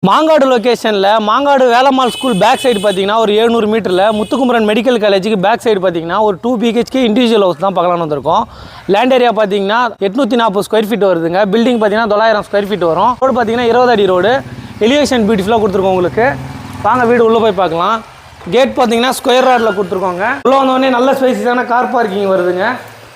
மாங்காடு லொக்கேஷனில் Mangadu Velammal school bag side பார்த்தீங்கன்னா ஒரு 700 மீட்டரில் முத்துக்குமரன் மெடிக்கல் காலேஜுக்கு பேக் சைடு பார்த்தீங்கன்னா ஒரு 2 BHK இண்டிவிஜுவல் ஹவுஸ் தான் பார்க்கலான்னு வந்திருக்கோம். லேண்ட் ஏரியா பார்த்தீங்கன்னா 840 ஸ்கொயர் ஃபீட் வருதுங்க. பில்டிங் பார்த்தீங்கன்னா 900 ஸ்கொயர் ஃபீட் வரும். ரோடு பார்த்தீங்கன்னா 20 அடி ரோடு. எலிவேஷன் பியூட்டிஃபுல்லாக கொடுத்துருக்கோம் உங்களுக்கு. வாங்க வீடு உள்ளே போய் பார்க்கலாம். கேட் பார்த்தீங்கன்னா ஸ்கொயர் ராடில் கொடுத்துருக்கோங்க. உள்ளே வந்தோடனே நல்ல ஸ்பேசியஸான கார் பார்க்கிங் வருதுங்க.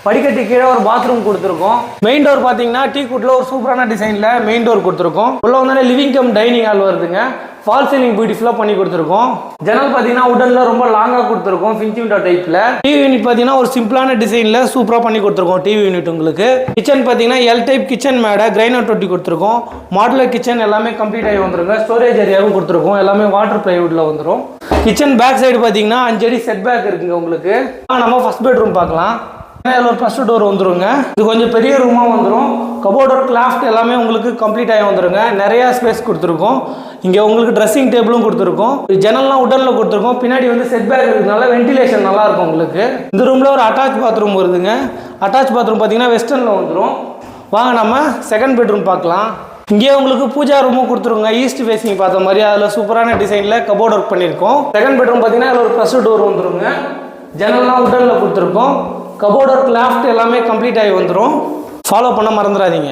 படிக்கட்டு கீழே ஒரு பாத்ரூம் கொடுத்துருக்கோம். மெயின் டோர் பார்த்தீங்கன்னா டீக்குட்டில் ஒரு சூப்பரான டிசைனில் மெயின் டோர் கொடுத்துருக்கோம். உள்ள வந்தோடனே லிவிங் கம் டைனிங் ஹால் வருதுங்க. ஃபால் சீலிங் பியூட்டிஃபுல்லாக பண்ணி கொடுத்துருக்கோம். ஜன்னல் பார்த்தீங்கன்னா உடனில் ரொம்ப லாங்காக கொடுத்துருக்கோம். ஃபின்ச் விண்டோ டைப்பில். டிவி யூனிட் பார்த்தீங்கன்னா ஒரு சிம்பிளான டிசைனில் சூப்பராக பண்ணி கொடுத்துருக்கோம். டிவி யூனிட் உங்களுக்கு. கிச்சன் பார்த்தீங்கன்னா எல் டைப் கிச்சன் மேடை கிரைனர் தொட்டி கொடுத்துருக்கோம். மாடுலர் கிச்சன் எல்லாமே கம்ப்ளீட் ஆகி வந்துருங்க. ஸ்டோரேஜ் ஏரியாவும் கொடுத்துருக்கோம். எல்லாமே வாட்டர் பிளைவுட்டில் வந்துடும். கிச்சன் பேக் சைடு பார்த்தீங்கன்னா 5 அடி செட் பேக் இருக்குங்க உங்களுக்கு. நம்ம ஃபர்ஸ்ட் பெட்ரூம் பார்க்கலாம். இதில் ஒரு ஃபர்ஸ்ட் டோர் வந்துருங்க. இது கொஞ்சம் பெரிய ரூமாக வந்துடும். கபோர்ட் ஒர்க் லாஃப்ட் எல்லாமே உங்களுக்கு கம்ப்ளீட் ஆகி வந்துருங்க. நிறையா ஸ்பேஸ் கொடுத்துருக்கோம். இங்கே உங்களுக்கு ட்ரெஸ்ஸிங் டேபிளும் கொடுத்துருக்கோம். ஜன்னல்லாம் உடனில் கொடுத்துருக்கோம். பின்னாடி வந்து செட் பேக் இருக்கிறதுனால வென்டிலேஷன் நல்லா இருக்கும் உங்களுக்கு. இந்த ரூமில் ஒரு அட்டாச் பாத்ரூம் வருதுங்க. அட்டாச் பாத்ரூம் பார்த்தீங்கன்னா வெஸ்டர்னில் வந்துடும். வாங்க நம்ம செகண்ட் பெட்ரூம் பார்க்கலாம். இங்கே உங்களுக்கு பூஜா ரூமும் கொடுத்துருங்க. ஈஸ்ட் ஃபேஸிங் பார்த்த மாதிரி அதில் சூப்பரான டிசைனில் கபோர்ட் ஒர்க் பண்ணியிருக்கோம். செகண்ட் பெட்ரூம் பார்த்தீங்கன்னா அதில் ஒரு ப்ளஸ் டோர் வந்துருங்க. ஜன்னல்லாம் உடனில் கொடுத்துருக்கோம். கபோர்ட் ஒர்க் லாஃப்ட் எல்லாமே கம்ப்ளீட் ஆகி வந்துடும். ஃபாலோ பண்ண மறந்துடாதீங்க.